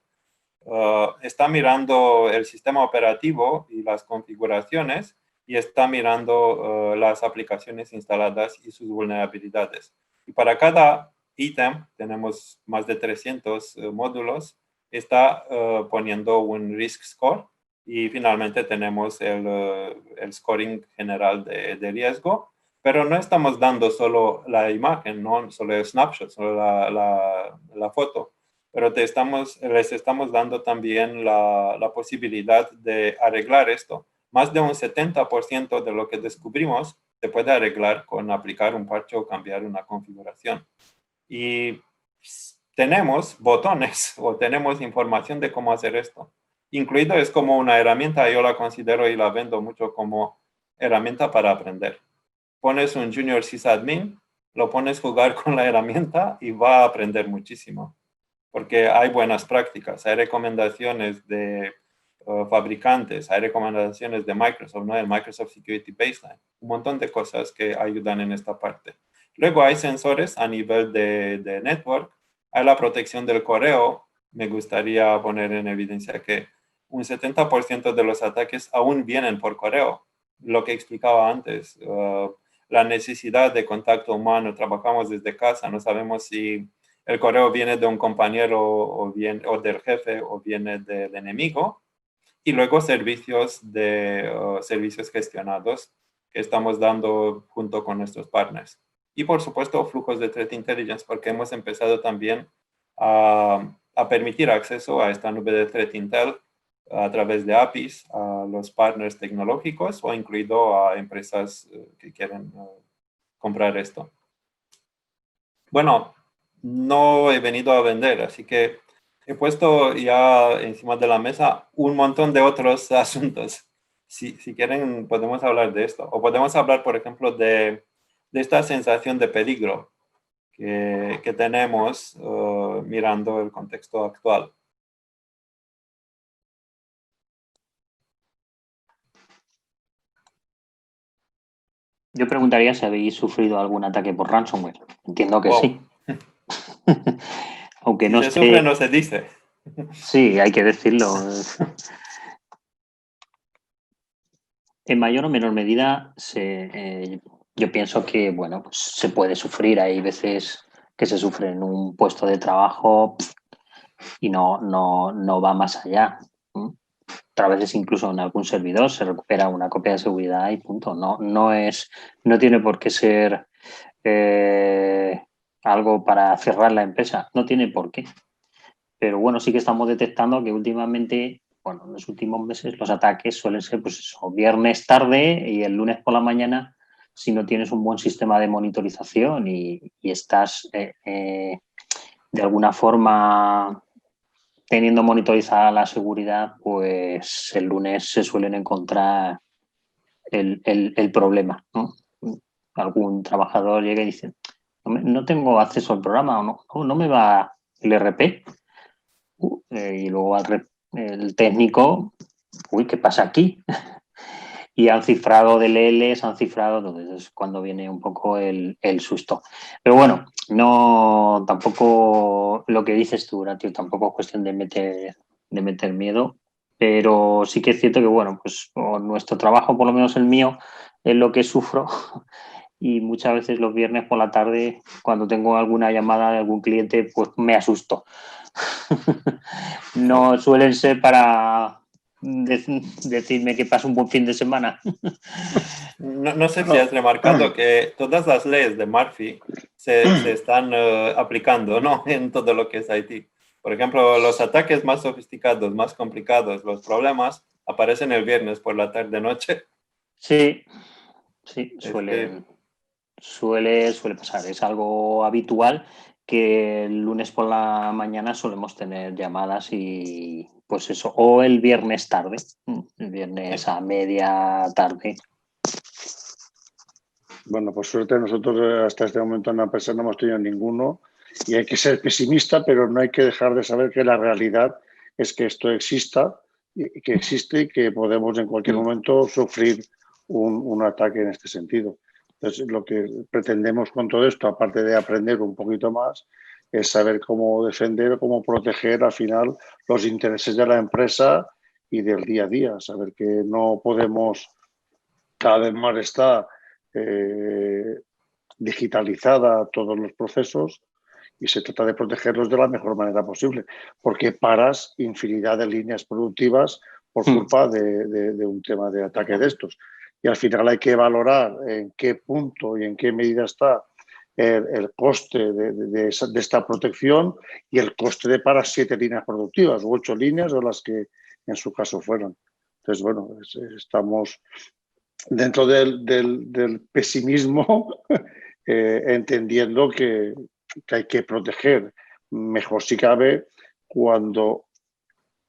Está mirando el sistema operativo y las configuraciones y está mirando las aplicaciones instaladas y sus vulnerabilidades. Y para cada ítem, tenemos más de 300 módulos, está poniendo un risk score y finalmente tenemos el scoring general de riesgo, pero no estamos dando solo la imagen, no solo el snapshot, solo la foto, pero les estamos dando también la posibilidad de arreglar esto. Más de un 70% de lo que descubrimos se puede arreglar con aplicar un parche o cambiar una configuración. Y tenemos botones o tenemos información de cómo hacer esto. Incluido es como una herramienta, yo la considero y la vendo mucho como herramienta para aprender. Pones un junior sysadmin, lo pones a jugar con la herramienta y va a aprender muchísimo. Porque hay buenas prácticas, hay recomendaciones de fabricantes, hay recomendaciones de Microsoft, ¿no? El Microsoft Security Baseline, un montón de cosas que ayudan en esta parte. Luego hay sensores a nivel de network, hay la protección del correo. Me gustaría poner en evidencia que un 70% de los ataques aún vienen por correo, lo que explicaba antes. La necesidad de contacto humano, trabajamos desde casa, no sabemos si el correo viene de un compañero o del jefe o viene del enemigo. Y luego servicios gestionados que estamos dando junto con nuestros partners. Y por supuesto, flujos de Threat Intelligence, porque hemos empezado también a permitir acceso a esta nube de Threat Intel a través de APIs a los partners tecnológicos o incluido a empresas que quieren comprar esto. Bueno, no he venido a vender, así que he puesto ya encima de la mesa un montón de otros asuntos. Si quieren, podemos hablar de esto. O podemos hablar, por ejemplo, de esta sensación de peligro que tenemos mirando el contexto actual. Yo preguntaría si habéis sufrido algún ataque por ransomware. Entiendo que sí. Aunque si no se sufre, no se dice. Sí, hay que decirlo. En mayor o menor medida, yo pienso que bueno, pues se puede sufrir. Hay veces que se sufre en un puesto de trabajo y no va más allá. Otras veces incluso en algún servidor se recupera una copia de seguridad y punto. No tiene por qué ser algo para cerrar la empresa. No tiene por qué. Pero bueno, sí que estamos detectando que últimamente bueno, en los últimos meses los ataques suelen ser, pues eso, viernes tarde y el lunes por la mañana, si no tienes un buen sistema de monitorización y estás de alguna forma teniendo monitorizada la seguridad, pues el lunes se suelen encontrar el problema, ¿no? Algún trabajador llega y dice, no tengo acceso al programa o no me va el RP. Y luego el técnico, uy, ¿qué pasa aquí? Y han cifrado DLLs, han cifrado, entonces es cuando viene un poco el susto. Pero bueno, no, tampoco lo que dices tú, Horatio, tampoco es cuestión de meter miedo, pero sí que es cierto que, bueno, pues por nuestro trabajo, por lo menos el mío, es lo que sufro. Y muchas veces los viernes por la tarde, cuando tengo alguna llamada de algún cliente, pues me asusto. No suelen ser para decirme que pase un buen fin de semana. No sé si has remarcado que todas las leyes de Murphy se están aplicando, ¿no? En todo lo que es IT. Por ejemplo, los ataques más sofisticados, más complicados, los problemas aparecen el viernes por la tarde-noche. Sí, suele pasar. Es algo habitual que el lunes por la mañana solemos tener llamadas y pues eso, o el viernes tarde, el viernes a media tarde. Bueno, por suerte nosotros hasta este momento en la empresa no hemos tenido ninguno y hay que ser pesimista, pero no hay que dejar de saber que la realidad es que esto exista, que existe y que podemos en cualquier momento sufrir un ataque en este sentido. Entonces, lo que pretendemos con todo esto, aparte de aprender un poquito más, es saber cómo defender, cómo proteger al final los intereses de la empresa y del día a día. Saber que no podemos, cada vez más está digitalizada todos los procesos y se trata de protegerlos de la mejor manera posible, porque paras infinidad de líneas productivas por culpa de un tema de ataque de estos. Y al final hay que valorar en qué punto y en qué medida está el coste de esta protección y el coste de parar 7 líneas productivas u 8 líneas o las que en su caso fueron. Entonces, bueno, estamos dentro del pesimismo, entendiendo que hay que proteger mejor si cabe cuando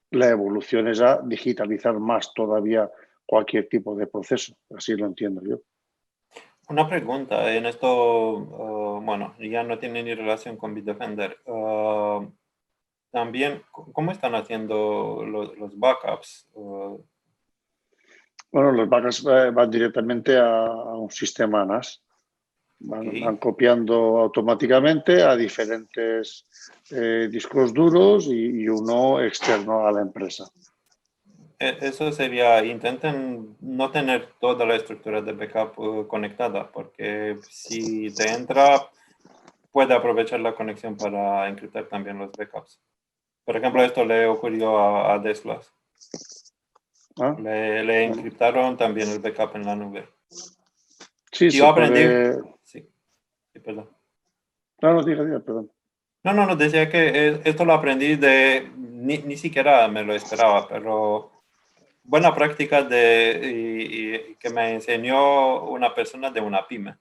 la evolución es a digitalizar más todavía cualquier tipo de proceso. Así lo entiendo yo. Una pregunta, en esto, bueno, ya no tiene ni relación con Bitdefender. También, ¿cómo están haciendo los backups? Bueno, los backups van directamente a un sistema NAS. Van copiando automáticamente a diferentes discos duros y uno externo a la empresa. Eso sería, intenten no tener toda la estructura de backup conectada, porque si te entra, puede aprovechar la conexión para encriptar también los backups. Por ejemplo, esto le ocurrió a Deslas. ¿Ah? Le encriptaron también el backup en la nube. Sí, yo aprendí... Sí, perdón. No, diga, perdón. No, decía que esto lo aprendí ni siquiera me lo esperaba, pero buena práctica y que me enseñó una persona de una pyme.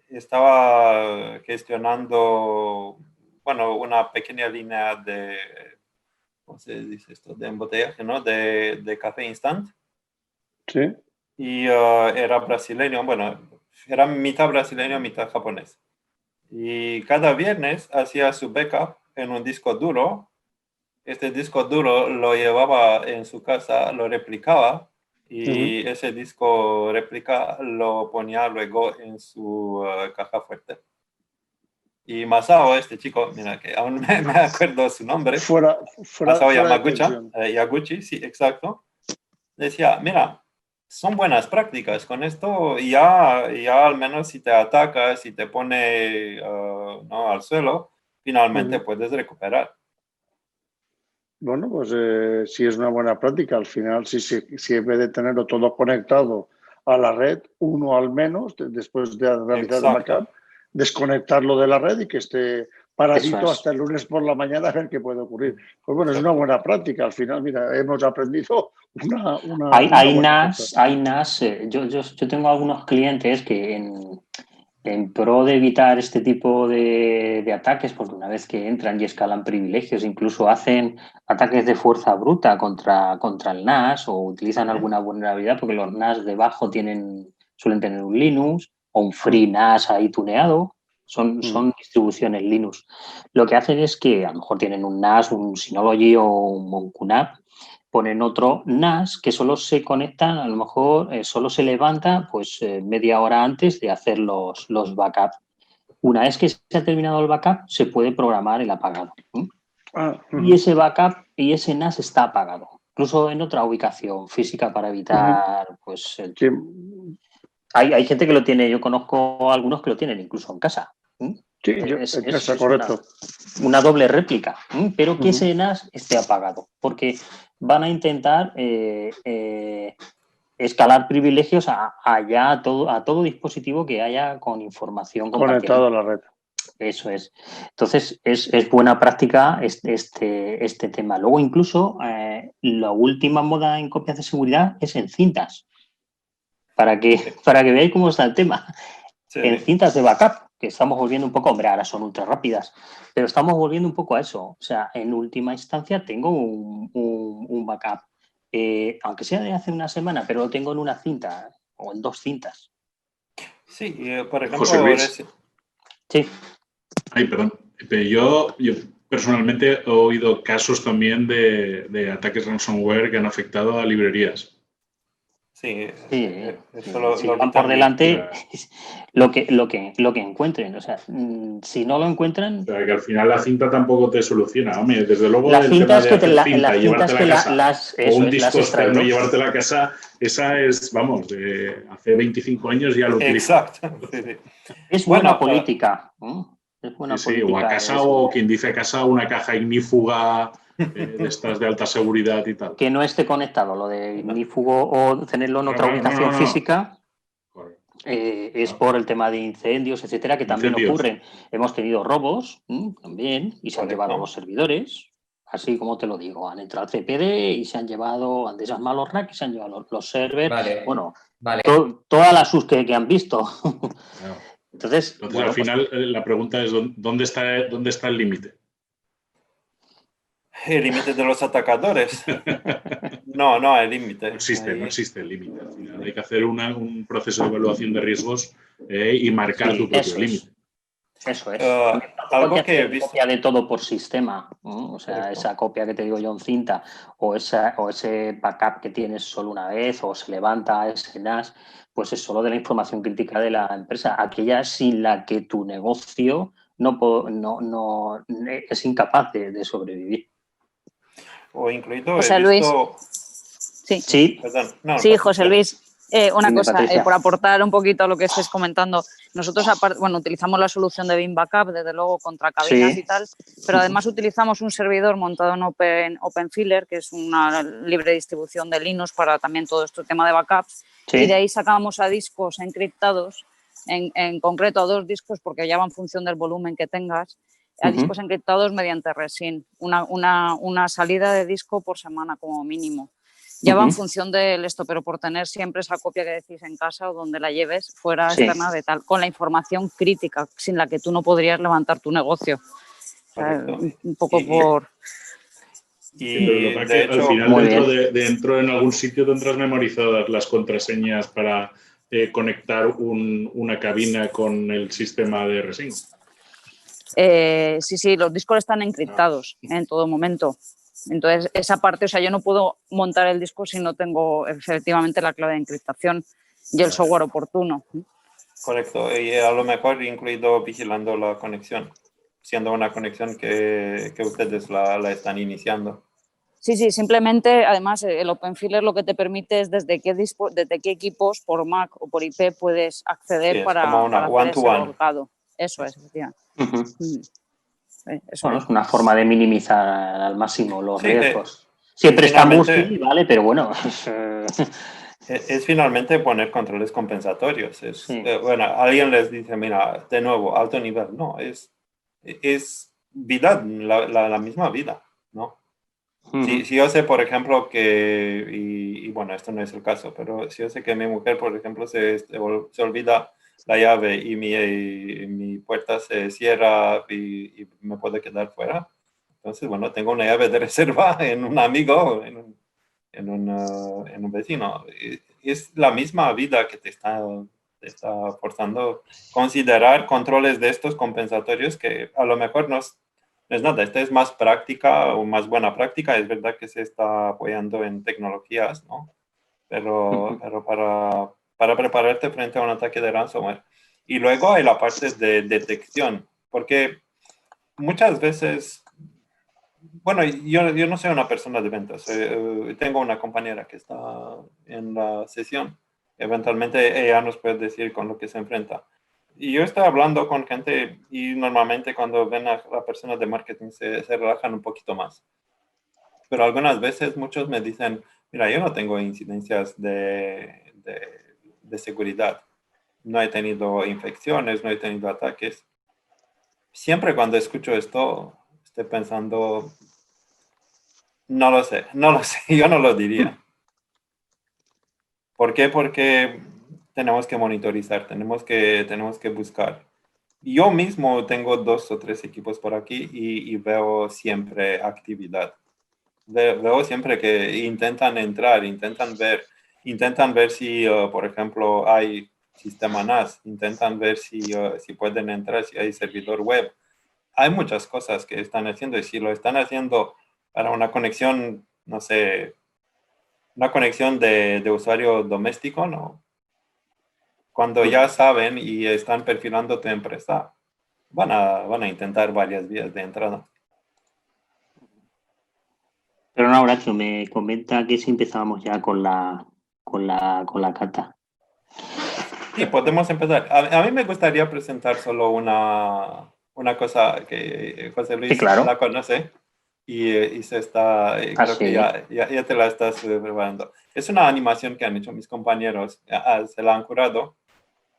Estaba gestionando, bueno, una pequeña línea de, ¿cómo se dice esto? De embotellaje, ¿no? De café instant. Sí. Y era brasileño, bueno, era mitad brasileño, mitad japonés. Y cada viernes hacía su backup en un disco duro. Este disco duro lo llevaba en su casa, lo replicaba y ese disco réplica lo ponía luego en su caja fuerte. Y Masao, este chico, mira que aún me acuerdo su nombre. Masao Yaguchi, sí, exacto. Decía, mira, son buenas prácticas. Con esto ya al menos si te ataca, si te pone ¿no? al suelo, finalmente puedes recuperar. Bueno, pues sí es una buena práctica. Al final, si en vez de tenerlo todo conectado a la red, uno al menos, después de realizar el backup, desconectarlo de la red y que esté parasito hasta el lunes por la mañana a ver qué puede ocurrir. Pues bueno, es una buena práctica. Al final, mira, hemos aprendido Hay NAS. Yo tengo algunos clientes que en pro de evitar este tipo de ataques, porque una vez que entran y escalan privilegios, incluso hacen ataques de fuerza bruta contra el NAS o utilizan alguna vulnerabilidad, porque los NAS debajo suelen tener un Linux o un free NAS ahí tuneado. Son distribuciones Linux. Lo que hacen es que a lo mejor tienen un NAS, un Synology o un QNAP, ponen otro NAS que solo se conectan, a lo mejor solo se levanta pues media hora antes de hacer los backups. Una vez que se ha terminado el backup, se puede programar el apagado. Y ese backup y ese NAS está apagado, incluso en otra ubicación física para evitar pues hay gente que lo tiene, yo conozco algunos que lo tienen incluso en casa. Sí, en casa, correcto. Una doble réplica, pero que ese NAS esté apagado, porque van a intentar escalar privilegios a todo dispositivo que haya con información conectado a la red. Eso es. Entonces, es buena práctica este tema. Luego, incluso, la última moda en copias de seguridad es en cintas, para que veáis cómo está el tema. Sí. En cintas de backup, que estamos volviendo un poco, hombre, ahora son ultra rápidas, pero estamos volviendo un poco a eso. O sea, en última instancia tengo un backup, aunque sea de hace una semana, pero lo tengo en una cinta o en 2 cintas. Sí, por ejemplo... José Luis. Sí. Ay, perdón. Yo personalmente he oído casos también de ataques ransomware que han afectado a librerías. Sí, eso si van por delante lo que encuentren. O sea, si no lo encuentran... O sea, que al final la cinta tampoco te soluciona. Hombre, desde luego las el cintas tema de que hacer cinta y llevártela a casa, o un disco externo y llevártela a casa, esa es, vamos, hace 25 años ya lo utilizo. Exacto. Sí. Es buena política. Es buena política. O a casa, o quien dice a casa, una caja ignífuga... de estas de alta seguridad y tal. Que no esté conectado, lo de ignífugo o tenerlo en otra ubicación física, es por el tema de incendios, etcétera, que también ocurren. Hemos tenido robos también y se han llevado los servidores, así como te lo digo, han entrado al CPD y se han llevado, de esas malos racks, se han llevado los servers, todas las sus que han visto. Entonces al final la pregunta es ¿dónde está el límite? El límite de los atacadores. No hay límite. No existe el límite. Al final hay que hacer un proceso de evaluación de riesgos y marcar tu propio límite. Eso es. Algo que he visto. Copia de todo por sistema, ¿no? O sea, esa copia que te digo yo en cinta o ese backup que tienes solo una vez o se levanta ese NAS, pues es solo de la información crítica de la empresa, aquella sin la que tu negocio no es incapaz de sobrevivir. O incluido José Luis. Sí. Perdón. José Luis. Una cosa, por aportar un poquito a lo que estés comentando. Nosotros, utilizamos la solución de Veeam Backup, desde luego, contra cabinas y tal, pero además utilizamos un servidor montado en OpenFiler, que es una libre distribución de Linux para también todo este tema de backups, y de ahí sacamos a discos encriptados, en concreto a 2 discos, porque ya va en función del volumen que tengas, a discos encriptados mediante Resin, una salida de disco por semana como mínimo. Ya va en función del esto, pero por tener siempre esa copia que decís en casa o donde la lleves fuera externa de tal, con la información crítica, sin la que tú no podrías levantar tu negocio. O sea, un poco por... Y de hecho, al final dentro en algún sitio tendrás memorizadas las contraseñas para conectar una cabina con el sistema de Resin. Sí, los discos están encriptados en todo momento. Entonces, esa parte, o sea, yo no puedo montar el disco si no tengo efectivamente la clave de encriptación y el software oportuno. Correcto, y a lo mejor incluido vigilando la conexión, siendo una conexión que ustedes la están iniciando. Sí, simplemente, además, el OpenFiler lo que te permite es desde qué equipos, por Mac o por IP, puedes acceder para hacer ese volcado. Eso es, efectivamente. Es una forma de minimizar al máximo los riesgos. Siempre está muy ¿vale? Pero bueno. Es finalmente poner controles compensatorios. Alguien les dice, mira, de nuevo, alto nivel. No, es vida, la misma vida, ¿no? Si yo sé, por ejemplo, que, y bueno, esto no es el caso, pero si yo sé que mi mujer, por ejemplo, se olvida la llave y mi puerta se cierra y me puede quedar fuera, entonces, bueno, tengo una llave de reserva en un amigo, en un vecino. Es la misma vida que te está forzando considerar controles de estos compensatorios que a lo mejor no es nada. Esta es más práctica o más buena práctica. Es verdad que se está apoyando en tecnologías, ¿no? Pero para prepararte frente a un ataque de ransomware. Y luego hay la parte de detección, porque muchas veces, bueno, yo no soy una persona de ventas. Tengo una compañera que está en la sesión. Eventualmente ella nos puede decir con lo que se enfrenta. Y yo estoy hablando con gente y normalmente cuando ven a la persona de marketing se relajan un poquito más. Pero algunas veces muchos me dicen, mira, yo no tengo incidencias de seguridad. No he tenido infecciones, no he tenido ataques. Siempre cuando escucho esto, estoy pensando, no lo sé, yo no lo diría. ¿Por qué? Porque tenemos que monitorizar, tenemos que buscar. Yo mismo tengo 2 o 3 equipos por aquí y veo siempre actividad. Veo siempre que intentan entrar, intentan ver si, por ejemplo, hay sistema NAS, intentan ver si pueden entrar, si hay servidor web. Hay muchas cosas que están haciendo y si lo están haciendo para una conexión, no sé, una conexión de usuario doméstico, ¿no? Cuando ya saben y están perfilando tu empresa, van a intentar varias vías de entrada. Pero no, Horacio, me comenta que si empezábamos ya con la cata. Sí, podemos empezar. A mí me gustaría presentar solo una cosa que José Luis Sí, claro. la conoce y se está, creo que ya te la estás preparando. Es una animación que han hecho mis compañeros, se la han curado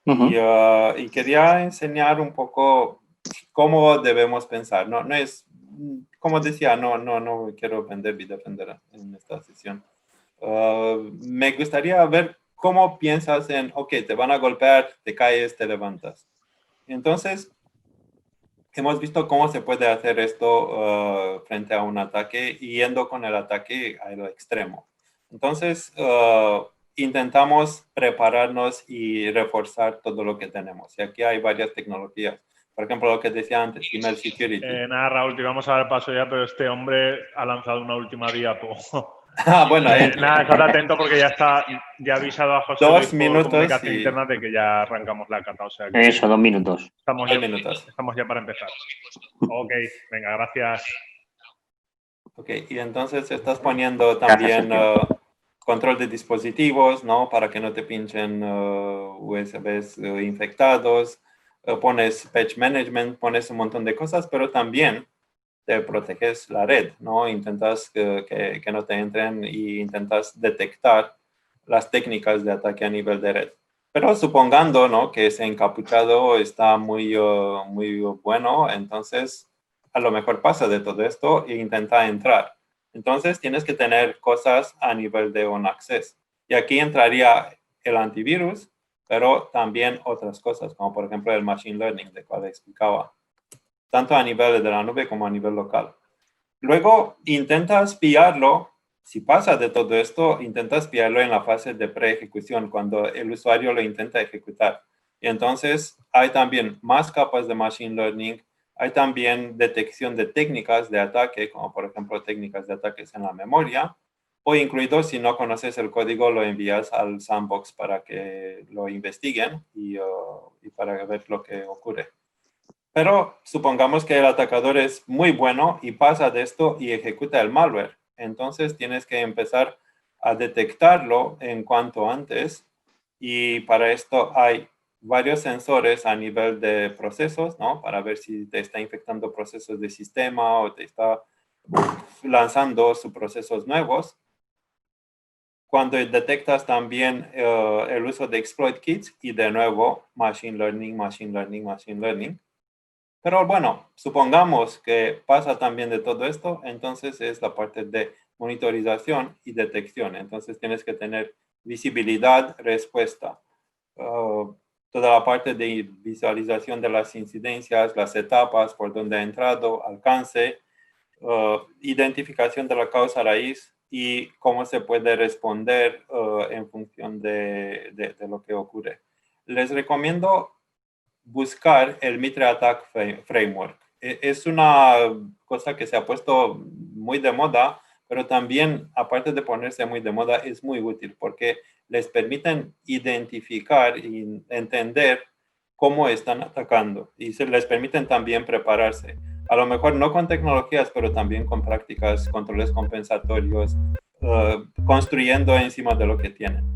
y quería enseñar un poco cómo debemos pensar. No es, como decía, no quiero vender y defender en esta sesión. Me gustaría ver cómo piensas en, ok, te van a golpear, te caes, te levantas. Entonces, hemos visto cómo se puede hacer esto frente a un ataque, yendo con el ataque a lo extremo. Entonces, intentamos prepararnos y reforzar todo lo que tenemos. Y aquí hay varias tecnologías. Por ejemplo, lo que decía antes, email security. Nada, Raúl, te vamos a dar paso ya, pero este hombre ha lanzado una última diapo. Bueno, nada, estate atento porque ya ha avisado a José 2 Luis por minutos comunicación interna de que ya arrancamos la cata. O sea que eso, 2 minutos. Estamos ya para empezar. Ok, venga, gracias. Ok, y entonces estás poniendo también control de dispositivos, ¿no? Para que no te pinchen USBs infectados. Pones patch management, pones un montón de cosas, pero también te proteges la red, ¿no? Intentas que no te entren y intentas detectar las técnicas de ataque a nivel de red. Pero supongando, ¿no? Que ese encapuchado está muy bueno, entonces a lo mejor pasa de todo esto e intenta entrar. Entonces tienes que tener cosas a nivel de on access. Y aquí entraría el antivirus, pero también otras cosas, como por ejemplo el machine learning, de cual explicaba, tanto a nivel de la nube como a nivel local. Luego intentas pillarlo. Si pasa de todo esto, intentas pillarlo en la fase de pre-ejecución, cuando el usuario lo intenta ejecutar. Y entonces hay también más capas de machine learning, hay también detección de técnicas de ataque, como por ejemplo técnicas de ataques en la memoria, o incluido si no conoces el código, lo envías al sandbox para que lo investiguen y para ver lo que ocurre. Pero supongamos que el atacador es muy bueno y pasa de esto y ejecuta el malware. Entonces tienes que empezar a detectarlo en cuanto antes y para esto hay varios sensores a nivel de procesos, ¿no? Para ver si te está infectando procesos de sistema o te está lanzando sus procesos nuevos. Cuando detectas también el uso de exploit kits y de nuevo machine learning, Pero bueno, supongamos que pasa también de todo esto, entonces es la parte de monitorización y detección. Entonces tienes que tener visibilidad, respuesta. Toda la parte de visualización de las incidencias, las etapas por donde ha entrado, alcance, identificación de la causa raíz y cómo se puede responder en función de lo que ocurre. Les recomiendo buscar el Mitre Attack Framework. Es una cosa que se ha puesto muy de moda, pero también, aparte de ponerse muy de moda, es muy útil porque les permiten identificar y entender cómo están atacando y les permiten también prepararse. A lo mejor no con tecnologías, pero también con prácticas, controles compensatorios, construyendo encima de lo que tienen.